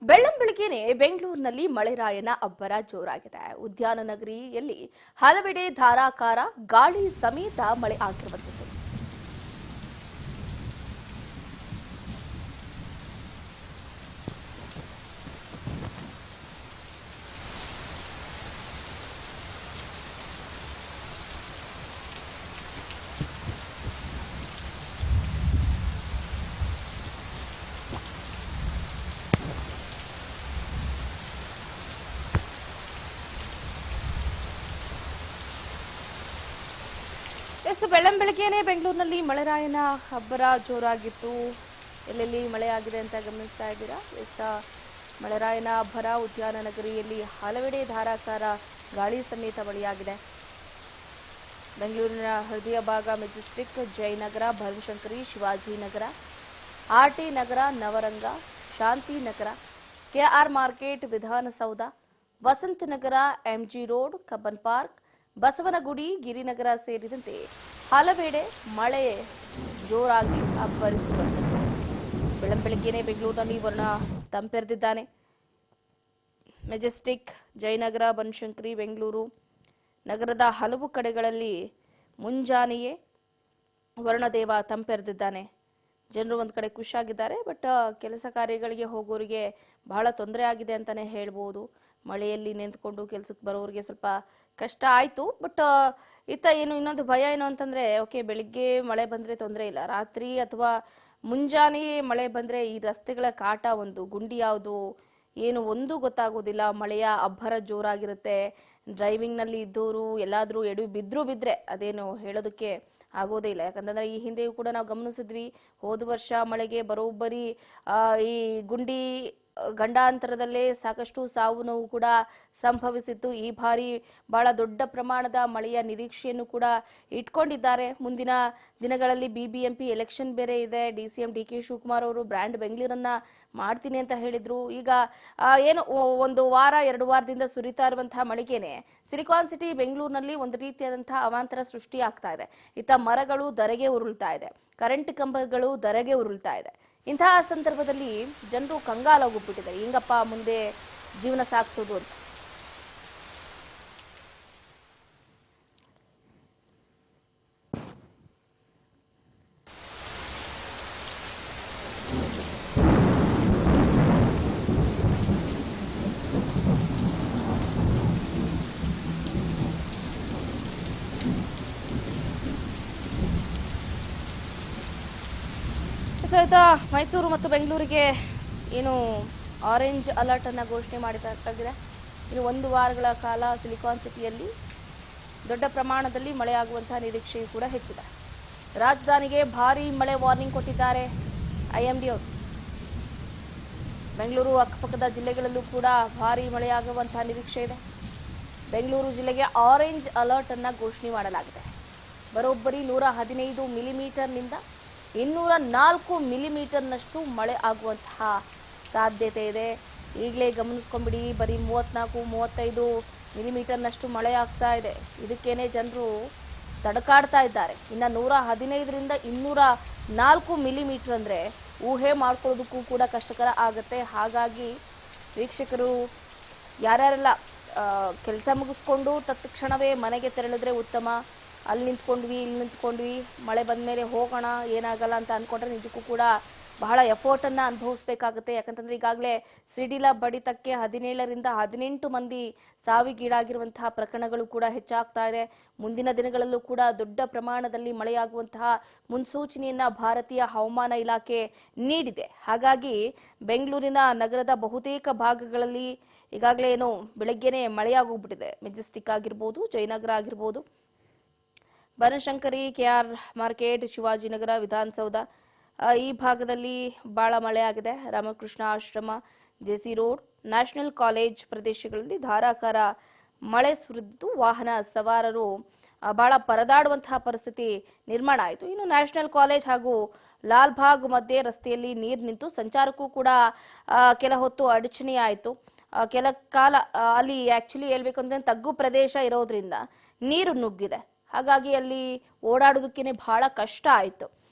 ಬೆಳ್ಳಂಬೆಳಗ್ಗೆನೆ ಬೆಂಗಳೂರಿನಲ್ಲಿ ಮಳೆರಾಯನ ಅಬ್ಬರ ಜೋರಾಗಿದೆ. ಉದ್ಯಾನ ನಗರಿಯಲ್ಲಿ ಹಲವೆಡೆ ಧಾರಾಕಾರ ಗಾಳಿ ಸಮೇತ ಮಳೆ ಆಗಿರುವಂಥದ್ದು. ಬೆಳ್ಳಂಬೆಳಗ್ಗೆನೆ ಬೆಂಗಳೂರಿನಲ್ಲಿ ಮಳೆರಾಯನ ಅಬ್ಬರ ಜೋರಾಗಿತ್ತು. ಎಲ್ಲೆಲ್ಲಿ ಮಳೆ ಆಗಿದೆ ಅಂತ ಗಮನಿಸ್ತಾ ಇದ್ದೀರಾ. ಮಳೆರಾಯನ ಅಬ್ಬರ ಉದ್ಯಾನ ನಗರಿಯಲ್ಲಿ ಹಲವೆಡೆ ಧಾರಾಕಾರ ಗಾಳಿ ಸಮೇತ ಮಳೆಯಾಗಿದೆ. ಬೆಂಗಳೂರಿನ ಹೃದಯ ಭಾಗ Majestic, Jayanagar, Banashankari, Shivajinagar, RT Nagar, Navaranga, Shanthinagar, KR market, Vidhana Soudha, Vasanthanagar, MG road, Cubbon park, Basavanagudi, Girinagar ಸೇರಿದಂತೆ ಹಲವೆಡೆ ಮಳೆ ಜೋರಾಗಿ ಅಬ್ಬರಿಸುವಂಥದ್ದು. ಬೆಳ್ಳಂಬೆಳಗ್ಗೆನೆ ಬೆಂಗಳೂರಿನಲ್ಲಿ ವರುಣ ತಂಪೆರೆದಿದ್ದಾನೆ. ಮೆಜೆಸ್ಟಿಕ್, ಜಯನಗರ, ಬನಶಂಕರಿ, ಬೆಂಗಳೂರು ನಗರದ ಹಲವು ಕಡೆಗಳಲ್ಲಿ ಮುಂಜಾನೆಯೇ ವರುಣದೇವ ತಂಪೆರೆದಿದ್ದಾನೆ. ಜನರು ಒಂದ್ ಕಡೆ ಖುಷಿಯಾಗಿದ್ದಾರೆ. ಬಟ್ ಕೆಲಸ ಕಾರ್ಯಗಳಿಗೆ ಹೋಗೋರಿಗೆ ಬಹಳ ತೊಂದರೆ ಆಗಿದೆ ಅಂತಾನೆ ಹೇಳ್ಬೋದು. ಮಳೆಯಲ್ಲಿ ನಿಂತ್ಕೊಂಡು ಕೆಲಸಕ್ಕೆ ಬರೋರಿಗೆ ಸ್ವಲ್ಪ ಕಷ್ಟ ಆಯ್ತು. ಬಟ್ ಇನ್ನೊಂದು ಭಯ ಏನು ಅಂತಂದ್ರೆ, ಓಕೆ ಬೆಳಿಗ್ಗೆ ಮಳೆ ಬಂದ್ರೆ ತೊಂದರೆ ಇಲ್ಲ, ರಾತ್ರಿ ಅಥವಾ ಮುಂಜಾನೆ ಮಳೆ ಬಂದ್ರೆ ಈ ರಸ್ತೆಗಳ ಕಾಟ, ಒಂದು ಗುಂಡಿ ಯಾವುದು ಏನು ಒಂದು ಗೊತ್ತಾಗೋದಿಲ್ಲ. ಮಳೆಯ ಅಬ್ಬರ ಜೋರಾಗಿರುತ್ತೆ. ಡ್ರೈವಿಂಗ್ ನಲ್ಲಿ ಇದ್ದವರು ಎಲ್ಲಾದ್ರೂ ಬಿದ್ರೆ ಅದೇನು ಹೇಳೋದಕ್ಕೆ ಆಗೋದೇ ಇಲ್ಲ. ಯಾಕಂತಂದ್ರೆ ಈ ಹಿಂದೆಯೂ ಕೂಡ ನಾವು ಗಮನಿಸಿದ್ವಿ, ಹೋದ ವರ್ಷ ಮಳೆಗೆ ಬರೋಬ್ಬರಿ ಈ ಗುಂಡಿ ಗಂಡಾಂತರದಲ್ಲೇ ಸಾಕಷ್ಟು ಸಾವು ನೋವು ಕೂಡ ಸಂಭವಿಸಿತ್ತು. ಈ ಬಾರಿ ಬಹಳ ದೊಡ್ಡ ಪ್ರಮಾಣದ ಮಳೆಯ ನಿರೀಕ್ಷೆಯನ್ನು ಕೂಡ ಇಟ್ಕೊಂಡಿದ್ದಾರೆ. ಮುಂದಿನ ದಿನಗಳಲ್ಲಿ ಬಿಬಿಎಂಪಿ ಎಲೆಕ್ಷನ್ ಬೇರೆ ಇದೆ. ಡಿಸಿಎಂ ಡಿ ಕೆ ಶಿವಕುಮಾರ್ ಅವರು ಬ್ರ್ಯಾಂಡ್ ಬೆಂಗಳೂರನ್ನ ಮಾಡ್ತೀನಿ ಅಂತ ಹೇಳಿದ್ರು. ಈಗ ಒಂದು ವಾರ 2 ವಾರದಿಂದ ಸುರಿತಾ ಇರುವಂತಹ ಮಳೆಗೇನೆ ಸಿಲಿಕಾನ್ ಸಿಟಿ ಬೆಂಗಳೂರಿನಲ್ಲಿ ಒಂದು ರೀತಿಯಾದಂತಹ ಅವಾಂತರ ಸೃಷ್ಟಿ ಆಗ್ತಾ ಇದೆ. ಇತ್ತ ಮರಗಳು ಧರೆಗೆ ಉರುಳ್ತಾ ಇದೆ, ಕರೆಂಟ್ ಕಂಬಗಳು ಧರೆಗೆ ಉರುಳ್ತಾ ಇದೆ. ಇಂತಹ ಸಂದರ್ಭದಲ್ಲಿ ಜನರು ಕಂಗಾಲಾಗೋಗ್ಬಿಟ್ಟಿದ್ದಾರೆ, ಹೆಂಗಪ್ಪ ಮುಂದೆ ಜೀವನ ಸಾಗಿಸೋದು ಅಂತ. ಸಹಿತ ಮೈಸೂರು ಮತ್ತು ಬೆಂಗಳೂರಿಗೆ ಆರೆಂಜ್ ಅಲರ್ಟ್ ಅನ್ನು ಘೋಷಣೆ ಮಾಡಿದ್ದಾಗಿದೆ. ಇನ್ನು 1 ವಾರಗಳ ಕಾಲ ಸಿಲಿಕಾನ್ ಸಿಟಿಯಲ್ಲಿ ದೊಡ್ಡ ಪ್ರಮಾಣದಲ್ಲಿ ಮಳೆಯಾಗುವಂತಹ ನಿರೀಕ್ಷೆಯೂ ಕೂಡ ಹೆಚ್ಚಿದೆ. ರಾಜಧಾನಿಗೆ ಭಾರೀ ಮಳೆ ವಾರ್ನಿಂಗ್ ಕೊಟ್ಟಿದ್ದಾರೆ ಐಎಂಡಿ ಅವರು. ಬೆಂಗಳೂರು ಅಕ್ಕಪಕ್ಕದ ಜಿಲ್ಲೆಗಳಲ್ಲೂ ಕೂಡ ಭಾರೀ ಮಳೆಯಾಗುವಂತಹ ನಿರೀಕ್ಷೆ ಇದೆ. ಬೆಂಗಳೂರು ಜಿಲ್ಲೆಗೆ ಆರೆಂಜ್ ಅಲರ್ಟ್ ಅನ್ನು ಘೋಷಣೆ ಮಾಡಲಾಗಿದೆ. ಬರೋಬ್ಬರಿ 115 ಮಿಲಿಮೀಟರ್ನಿಂದ 204 ಮಿಲಿಮೀಟರ್ನಷ್ಟು ಮಳೆ ಆಗುವಂತಹ ಸಾಧ್ಯತೆ ಇದೆ. ಈಗಲೇ ಗಮನಿಸ್ಕೊಂಡ್ಬಿಡಿ, ಬರೀ 34-35 ಮಿಲಿಮೀಟರ್ನಷ್ಟು ಮಳೆ ಆಗ್ತಾ ಇದೆ. ಇದಕ್ಕೇನೆ ಜನರು ತಡಕಾಡ್ತಾ ಇದ್ದಾರೆ. ಇನ್ನು 115ರಿಂದ 204 ಮಿಲಿಮೀಟರ್ ಅಂದರೆ ಊಹೆ ಮಾಡ್ಕೊಳ್ಳೋದಕ್ಕೂ ಕೂಡ ಕಷ್ಟಕರ ಆಗುತ್ತೆ. ಹಾಗಾಗಿ ವೀಕ್ಷಕರು ಯಾರ್ಯಾರೆಲ್ಲ ಕೆಲಸ ಮುಗಿಸ್ಕೊಂಡು ತತ್ಕ್ಷಣವೇ ಮನೆಗೆ ತೆರಳಿದ್ರೆ ಉತ್ತಮ. ಅಲ್ಲಿ ನಿಂತ್ಕೊಂಡ್ವಿ, ಇಲ್ಲಿ ನಿಂತ್ಕೊಂಡ್ವಿ, ಮಳೆ ಬಂದ ಮೇಲೆ ಹೋಗೋಣ, ಏನಾಗಲ್ಲ ಅಂತ ಅಂದ್ಕೊಂಡ್ರೆ ನಿಜಕ್ಕೂ ಕೂಡ ಬಹಳ ಎಫರ್ಟನ್ನು ಅನುಭವಿಸ್ಬೇಕಾಗುತ್ತೆ. ಯಾಕಂತಂದ್ರೆ ಈಗಾಗಲೇ ಸಿಡಿಲ ಬಡಿತಕ್ಕೆ 17ರಿಂದ 18 ಮಂದಿ ಸಾವಿಗೀಡಾಗಿರುವಂತಹ ಪ್ರಕರಣಗಳು ಕೂಡ ಹೆಚ್ಚಾಗ್ತಾ ಇದೆ. ಮುಂದಿನ ದಿನಗಳಲ್ಲೂ ಕೂಡ ದೊಡ್ಡ ಪ್ರಮಾಣದಲ್ಲಿ ಮಳೆಯಾಗುವಂತಹ ಮುನ್ಸೂಚನೆಯನ್ನ ಭಾರತೀಯ ಹವಾಮಾನ ಇಲಾಖೆ ನೀಡಿದೆ. ಹಾಗಾಗಿ ಬೆಂಗಳೂರಿನ ನಗರದ ಬಹುತೇಕ ಭಾಗಗಳಲ್ಲಿ ಈಗಾಗಲೇ ಬೆಳಗ್ಗೆನೆ ಮಳೆಯಾಗೋಗ್ಬಿಟ್ಟಿದೆ. ಮೆಜೆಸ್ಟಿಕ್ ಆಗಿರ್ಬೋದು, ಜಯನಗರ ಆಗಿರ್ಬೋದು, ಬನಶಂಕರಿ, ಕೆಆರ್ ಮಾರ್ಕೆಟ್, ಶಿವಾಜಿನಗರ, ವಿಧಾನಸೌಧ ಈ ಭಾಗದಲ್ಲಿ ಬಹಳ ಮಳೆ ಆಗಿದೆ. ರಾಮಕೃಷ್ಣ ಆಶ್ರಮ, ಜೆಸಿ ರೋಡ್, ನ್ಯಾಷನಲ್ ಕಾಲೇಜ್ ಪ್ರದೇಶಗಳಲ್ಲಿ ಧಾರಾಕಾರ ಮಳೆ ಸುರಿದಿದ್ದು ವಾಹನ ಸವಾರರು ಬಹಳ ಪರದಾಡುವಂತಹ ಪರಿಸ್ಥಿತಿ ನಿರ್ಮಾಣ ಆಯಿತು. ಇನ್ನು ನ್ಯಾಷನಲ್ ಕಾಲೇಜ್ ಹಾಗೂ ಲಾಲ್ಬಾಗ್ ಮಧ್ಯೆ ರಸ್ತೆಯಲ್ಲಿ ನೀರು ನಿಂತು ಸಂಚಾರಕ್ಕೂ ಕೂಡ ಕೆಲ ಹೊತ್ತು ಅಡಚಣೆ ಆಯಿತು. ಕೆಲ ಕಾಲ ಅಲ್ಲಿ ಆಕ್ಚುಲಿ ಹೇಳ್ಬೇಕು ಅಂದ್ರೆ ತಗ್ಗು ಪ್ರದೇಶ ಇರೋದ್ರಿಂದ ನೀರು ನುಗ್ಗಿದೆ. ಹಾಗಾಗಿ ಅಲ್ಲಿ ಓಡಾಡೋದಕ್ಕೇನೆ ಬಹಳ ಕಷ್ಟ ಆಯಿತು.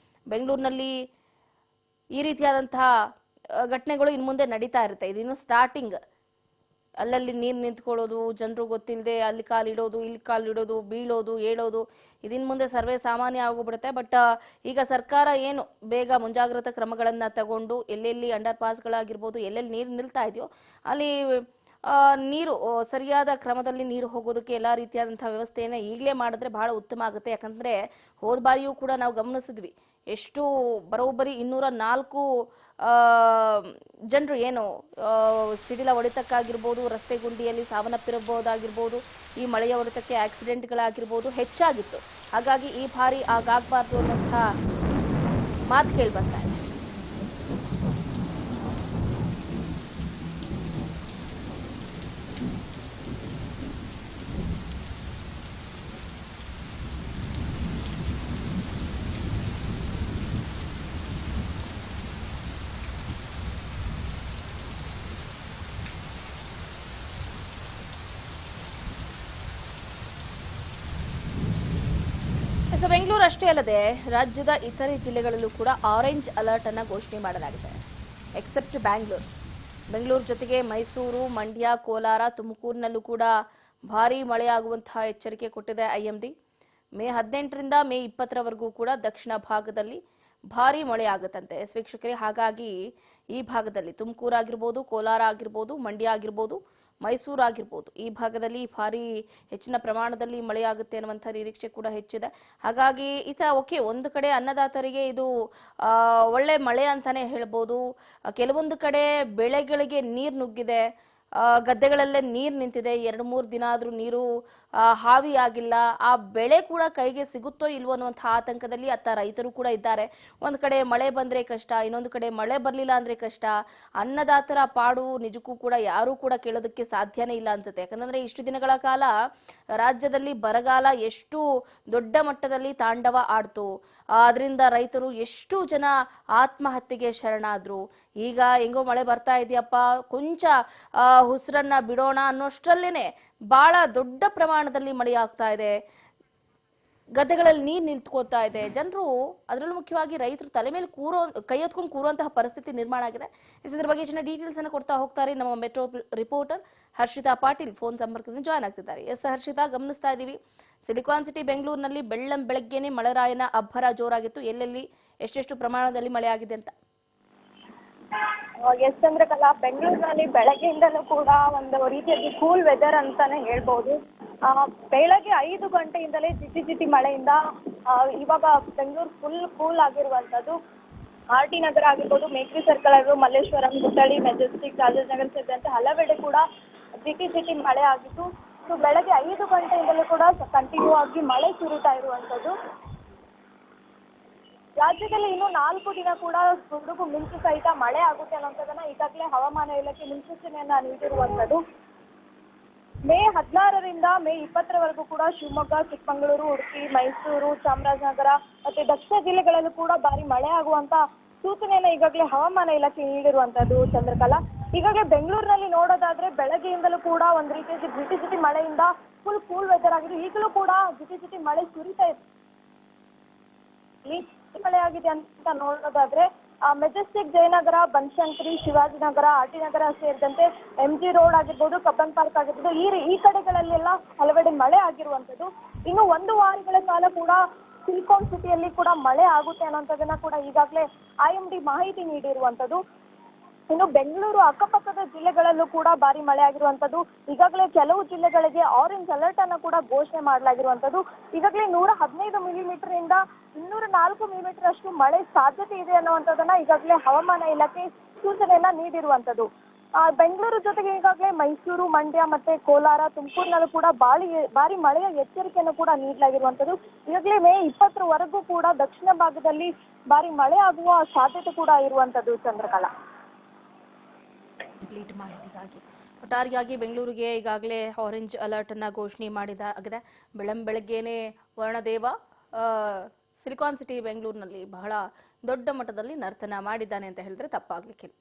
ಬೆಂಗಳೂರಿನಲ್ಲಿ ಈ ರೀತಿಯಾದಂತಹ ಘಟನೆಗಳು ಇನ್ನು ಮುಂದೆ ನಡೀತಾ ಇರುತ್ತೆ. ಇದಿನ್ನು ಸ್ಟಾರ್ಟಿಂಗ್. ಅಲ್ಲಲ್ಲಿ ನೀರು ನಿಂತ್ಕೊಳ್ಳೋದು, ಜನರು ಗೊತ್ತಿಲ್ಲದೆ ಅಲ್ಲಿ ಕಾಲಿಡೋದು, ಇಲ್ಲಿ ಕಾಲಿಡೋದು, ಬೀಳೋದು, ಏಳೋದು, ಇದಿನ್ ಮುಂದೆ ಸರ್ವೇ ಸಾಮಾನ್ಯ ಆಗೋಗ್ಬಿಡುತ್ತೆ. ಬಟ್ ಈಗ ಸರ್ಕಾರ ಏನು ಬೇಗ ಮುಂಜಾಗ್ರತಾ ಕ್ರಮಗಳನ್ನ ತಗೊಂಡು ಎಲ್ಲೆಲ್ಲಿ ಅಂಡರ್ ಪಾಸ್ಗಳಾಗಿರ್ಬೋದು, ಎಲ್ಲೆಲ್ಲಿ ನೀರು ನಿಲ್ತಾ ಇದೆಯೋ ಅಲ್ಲಿ ನೀರು ಸರಿಯಾದ ಕ್ರಮದಲ್ಲಿ ನೀರು ಹೋಗೋದಕ್ಕೆ ಎಲ್ಲ ರೀತಿಯಾದಂತಹ ವ್ಯವಸ್ಥೆಯನ್ನ ಈಗಲೇ ಮಾಡಿದ್ರೆ ಬಹಳ ಉತ್ತಮ ಆಗುತ್ತೆ. ಯಾಕಂದ್ರೆ ಹೋದ ಬಾರಿಯೂ ಕೂಡ ನಾವು ಗಮನಿಸಿದ್ವಿ, ಎಷ್ಟು ಬರೋಬ್ಬರಿ 204 ಜನರು ಏನು ಸಿಡಿಲ ಹೊಡೆತಕ್ಕಾಗಿರ್ಬೋದು, ರಸ್ತೆ ಗುಂಡಿಯಲ್ಲಿ ಸಾವನ್ನಪ್ಪಿರಬಹುದಾಗಿರ್ಬೋದು, ಈ ಮಳೆಯ ಹೊಡೆತಕ್ಕೆ ಆಕ್ಸಿಡೆಂಟ್ಗಳಾಗಿರ್ಬೋದು ಹೆಚ್ಚಾಗಿತ್ತು. ಹಾಗಾಗಿ ಈ ಬಾರಿ ಆಗಾಗಬಾರ್ದು ಅನ್ನೋಂಥ ಮಾತು ಕೇಳಿ ಬರ್ತಾ ಇದೆ. ಬೆಂಗಳೂರು ಅಷ್ಟೇ ಅಲ್ಲದೆ ರಾಜ್ಯದ ಇತರೆ ಜಿಲ್ಲೆಗಳಲ್ಲೂ ಕೂಡ ಆರೆಂಜ್ ಅಲರ್ಟ್ ಅನ್ನು ಘೋಷಣೆ ಮಾಡಲಾಗಿದೆ. ಎಕ್ಸೆಪ್ಟ್ ಬೆಂಗಳೂರು ಜೊತೆಗೆ ಮೈಸೂರು, ಮಂಡ್ಯ, ಕೋಲಾರ, ತುಮಕೂರಿನಲ್ಲೂ ಕೂಡ ಭಾರೀ ಮಳೆಯಾಗುವಂತಹ ಎಚ್ಚರಿಕೆ ಕೊಟ್ಟಿದೆ ಐಎಂಡಿ. ಮೇ 18ರಿಂದ ಮೇ 20ರವರೆಗೂ ಕೂಡ ದಕ್ಷಿಣ ಭಾಗದಲ್ಲಿ ಭಾರೀ ಮಳೆ ಆಗುತ್ತಂತೆ ವೀಕ್ಷಕರೇ. ಹಾಗಾಗಿ ಈ ಭಾಗದಲ್ಲಿ ತುಮಕೂರು ಆಗಿರ್ಬೋದು, ಕೋಲಾರ ಆಗಿರ್ಬೋದು, ಮಂಡ್ಯ ಆಗಿರ್ಬೋದು, ಮೈಸೂರು ಆಗಿರ್ಬೋದು, ಈ ಭಾಗದಲ್ಲಿ ಭಾರಿ ಹೆಚ್ಚಿನ ಪ್ರಮಾಣದಲ್ಲಿ ಮಳೆಯಾಗುತ್ತೆ ಅನ್ನುವಂಥ ನಿರೀಕ್ಷೆ ಕೂಡ ಹೆಚ್ಚಿದೆ. ಹಾಗಾಗಿ ಓಕೆ, ಒಂದು ಕಡೆ ಅನ್ನದಾತರಿಗೆ ಇದು ಒಳ್ಳೆ ಮಳೆ ಅಂತಾನೆ ಹೇಳ್ಬೋದು. ಕೆಲವೊಂದು ಕಡೆ ಬೆಳೆಗಳಿಗೆ ನೀರು ನುಗ್ಗಿದೆ, ಗದ್ದೆಗಳಲ್ಲೇ ನೀರು ನಿಂತಿದೆ, 2-3 ದಿನ ಆದ್ರೂ ನೀರು ಹಾವಿ ಆಗಿಲ್ಲ. ಆ ಬೆಳೆ ಕೂಡ ಕೈಗೆ ಸಿಗುತ್ತೋ ಇಲ್ವೋ ಅನ್ನುವಂಥ ಆತಂಕದಲ್ಲಿ ಅತ್ತ ರೈತರು ಕೂಡ ಇದ್ದಾರೆ. ಒಂದು ಕಡೆ ಮಳೆ ಬಂದ್ರೆ ಕಷ್ಟ, ಇನ್ನೊಂದು ಕಡೆ ಮಳೆ ಬರಲಿಲ್ಲ ಅಂದ್ರೆ ಕಷ್ಟ. ಅನ್ನದಾತರ ಪಾಡು ನಿಜಕ್ಕೂ ಕೂಡ ಯಾರೂ ಕೂಡ ಕೇಳೋದಕ್ಕೆ ಸಾಧ್ಯನೇ ಇಲ್ಲ ಅನ್ಸುತ್ತೆ. ಯಾಕಂದ್ರೆ ಇಷ್ಟು ದಿನಗಳ ಕಾಲ ರಾಜ್ಯದಲ್ಲಿ ಬರಗಾಲ ಎಷ್ಟು ದೊಡ್ಡ ಮಟ್ಟದಲ್ಲಿ ತಾಂಡವ ಆಡ್ತು, ಅದರಿಂದ ರೈತರು ಎಷ್ಟು ಜನ ಆತ್ಮಹತ್ಯೆಗೆ ಶರಣಾದ್ರು. ಈಗ ಹೆಂಗೋ ಮಳೆ ಬರ್ತಾ ಇದೆಯಪ್ಪ, ಕೊಂಚ ಉಸಿರನ್ನ ಬಿಡೋಣ ಅನ್ನೋಷ್ಟರಲ್ಲೇನೆ ಬಹಳ ದೊಡ್ಡ ಪ್ರಮಾಣದಲ್ಲಿ ಮಳೆ ಆಗ್ತಾ ಇದೆ, ಗದ್ದೆಗಳಲ್ಲಿ ನೀರು ನಿಂತ್ಕೋತಾ ಇದೆ. ಜನರು, ಅದರಲ್ಲೂ ಮುಖ್ಯವಾಗಿ ರೈತರು ತಲೆ ಮೇಲೆ ಕೈ ಎತ್ಕೊಂಡು ಕೂರುವಂತಹ ಪರಿಸ್ಥಿತಿ ನಿರ್ಮಾಣ ಆಗಿದೆ. ಇದ್ರ ಬಗ್ಗೆ ಹೆಚ್ಚಿನ ಡೀಟೇಲ್ಸ್ ಅನ್ನು ಕೊಡ್ತಾ ಹೋಗ್ತಾರೆ ನಮ್ಮ metro reporter Harshita Patil phone ಸಂಪರ್ಕದಿಂದ ಜಾಯ್ನ್ ಆಗ್ತಿದ್ದಾರೆ. ಎಸ್ ಹರ್ಷಿತಾ, ಗಮನಿಸ್ತಾ ಇದೀವಿ ಸಿಲಿಕಾನ್ ಸಿಟಿ ಬೆಂಗಳೂರಿನಲ್ಲಿ ಬೆಳಗ್ಗೆನೆ ಮಳೆರಾಯನ ಅಬ್ಬರ ಜೋರಾಗಿತ್ತು. ಎಲ್ಲೆಲ್ಲಿ ಎಷ್ಟೆಷ್ಟು ಪ್ರಮಾಣದಲ್ಲಿ ಮಳೆ ಆಗಿದೆ ಅಂತ? ಎಸ್ ಚಂದ್ರಕಲಾ, ಬೆಂಗಳೂರಿನಲ್ಲಿ ಬೆಳಗ್ಗೆಯಿಂದಲೂ ಕೂಡ ಒಂದು ರೀತಿಯಾಗಿ ಕೂಲ್ ವೆದರ್ ಅಂತಾನೆ ಹೇಳ್ಬೋದು. ಬೆಳಗ್ಗೆ 5 ಗಂಟೆಯಿಂದಲೇ ಜಿಟಿ ಮಳೆಯಿಂದ ಇವಾಗ ಬೆಂಗಳೂರು ಫುಲ್ ಕೂಲ್ ಆಗಿರುವಂತದ್ದು. RT ನಗರ ಆಗಿರ್ಬೋದು, ಮೇಕ್ರಿ ಸರ್ಕಲ್ ಆಗಿರ್ಬೋದು, ಮಲ್ಲೇಶ್ವರಂ, ಗುತ್ತಳಿ, ಮೆಜೆಸ್ಟಿಕ್, ರಾಜಾಜನಗರ ಸೇರಿದಂತೆ ಹಲವೆಡೆ ಕೂಡ ಜಿಟಿ ಮಳೆ ಆಗಿತ್ತು. ಸೊ ಬೆಳಗ್ಗೆ 5 ಗಂಟೆಯಿಂದಲೂ ಕೂಡ ಕಂಟಿನ್ಯೂ ಆಗಿ ಮಳೆ ಸುರಿತಾ ಇರುವಂತದ್ದು. ರಾಜ್ಯದಲ್ಲಿ ಇನ್ನು 4 ದಿನ ಕೂಡ ಗುಡುಗು ಮಿಂಚು ಸಹಿತ ಮಳೆ ಆಗುತ್ತೆ ಅನ್ನೋಂಥದ್ದನ್ನ ಈಗಾಗಲೇ ಹವಾಮಾನ ಇಲಾಖೆ ಮುನ್ಸೂಚನೆಯನ್ನ ನೀಡಿರುವಂಥದ್ದು. ಮೇ 16ರಿಂದ ಮೇ 20ರವರೆಗೂ ಕೂಡ ಶಿವಮೊಗ್ಗ, ಚಿಕ್ಕಮಗಳೂರು, ಉಡುಪಿ, ಮೈಸೂರು, ಚಾಮರಾಜನಗರ ಮತ್ತೆ ದಕ್ಷಿಣ ಜಿಲ್ಲೆಗಳಲ್ಲೂ ಕೂಡ ಭಾರಿ ಮಳೆ ಆಗುವಂತ ಸೂಚನೆಯನ್ನ ಈಗಾಗಲೇ ಹವಾಮಾನ ಇಲಾಖೆ ನೀಡಿರುವಂತದ್ದು. ಚಂದ್ರಕಲಾ, ಈಗಾಗಲೇ ಬೆಂಗಳೂರಿನಲ್ಲಿ ನೋಡೋದಾದ್ರೆ ಬೆಳಗ್ಗೆಯಿಂದಲೂ ಕೂಡ ಒಂದು ರೀತಿಯಾಗಿ ಜಿಟಿ ಮಳೆಯಿಂದ ಫುಲ್ ಕೂಲ್ ವೆದರ್ ಆಗಿದೆ. ಈಗಲೂ ಕೂಡ ಜಿಟಿ ಮಳೆ ಸುರಿತಾ ಇದೆ. ಮಳೆ ಆಗಿದೆ ಅಂತ ನೋಡೋದಾದ್ರೆ ಮೆಜೆಸ್ಟಿಕ್, ಜಯನಗರ, ಬನಶಂಕರಿ, ಶಿವಾಜಿನಗರ, RT ನಗರ ಸೇರಿದಂತೆ MG ರೋಡ್ ಆಗಿರ್ಬೋದು, ಕಬ್ಬನ್ ಪಾರ್ಕ್ ಆಗಿರ್ಬೋದು, ಈ ಕಡೆಗಳಲ್ಲೆಲ್ಲ ಹಲವೆಡೆ ಮಳೆ ಆಗಿರುವಂತದ್ದು. ಇನ್ನು 1 ವಾರಗಳ ಕಾಲ ಕೂಡ ಸಿಲಿಕಾನ್ ಸಿಟಿಯಲ್ಲಿ ಕೂಡ ಮಳೆ ಆಗುತ್ತೆ ಅನ್ನೋಂಥದ್ದನ್ನ ಕೂಡ ಈಗಾಗಲೇ IMD ಮಾಹಿತಿ ನೀಡಿರುವಂತದ್ದು. ಇನ್ನು ಬೆಂಗಳೂರು ಅಕ್ಕಪಕ್ಕದ ಜಿಲ್ಲೆಗಳಲ್ಲೂ ಕೂಡ ಭಾರಿ ಮಳೆ ಆಗಿರುವಂತದ್ದು. ಈಗಾಗಲೇ ಕೆಲವು ಜಿಲ್ಲೆಗಳಿಗೆ ಆರೆಂಜ್ ಅಲರ್ಟ್ ಅನ್ನು ಕೂಡ ಘೋಷಣೆ ಮಾಡಲಾಗಿರುವಂತದ್ದು. ಈಗಾಗಲೇ 115 ಮಿಲಿಮೀಟರ್ ಇಂದ 204 ಮಿಲಿಮೀಟರ್ ಅಷ್ಟು ಮಳೆ ಸಾಧ್ಯತೆ ಇದೆ ಅನ್ನುವಂಥದ್ದನ್ನ ಈಗಾಗಲೇ ಹವಾಮಾನ ಇಲಾಖೆ ಸೂಚನೆಯನ್ನ ನೀಡಿರುವಂತದ್ದು. ಬೆಂಗಳೂರು ಜೊತೆಗೆ ಈಗಾಗಲೇ ಮೈಸೂರು, ಮಂಡ್ಯ ಮತ್ತೆ ಕೋಲಾರ, ತುಮಕೂರಿನಲ್ಲೂ ಕೂಡ ಭಾರಿ ಮಳೆಯ ಎಚ್ಚರಿಕೆಯನ್ನು ಕೂಡ ನೀಡಲಾಗಿರುವಂತದ್ದು. ಈಗಾಗಲೇ ಮೇ 20ರವರೆಗೂ ಕೂಡ ದಕ್ಷಿಣ ಭಾಗದಲ್ಲಿ ಭಾರಿ ಮಳೆ ಆಗುವ ಸಾಧ್ಯತೆ ಕೂಡ ಇರುವಂತದ್ದು. ಚಂದ್ರಕಲಾ, ಕಂಪ್ಲೀಟ್ ಮಾಹಿತಿಗಾಗಿ ಒಟ್ಟಾರೆಯಾಗಿ ಬೆಂಗಳೂರಿಗೆ ಈಗಾಗಲೇ ಆರೆಂಜ್ ಅಲರ್ಟ್ ಅನ್ನ ಘೋಷಣೆ ಮಾಡಿದಾಗಿದೆ. ಬೆಳಗ್ಗೆನೆ ವರ್ಣದೇವ ಸಿಲಿಕಾನ್ ಸಿಟಿ ಬೆಂಗಳೂರಿನಲ್ಲಿ ಬಹಳ ದೊಡ್ಡ ಮಟ್ಟದಲ್ಲಿ ನರ್ತನ ಮಾಡಿದ್ದಾನೆ ಅಂತ ಹೇಳಿದ್ರೆ ತಪ್ಪಾಗ್ಲಿಕ್ಕಿಲ್ಲ.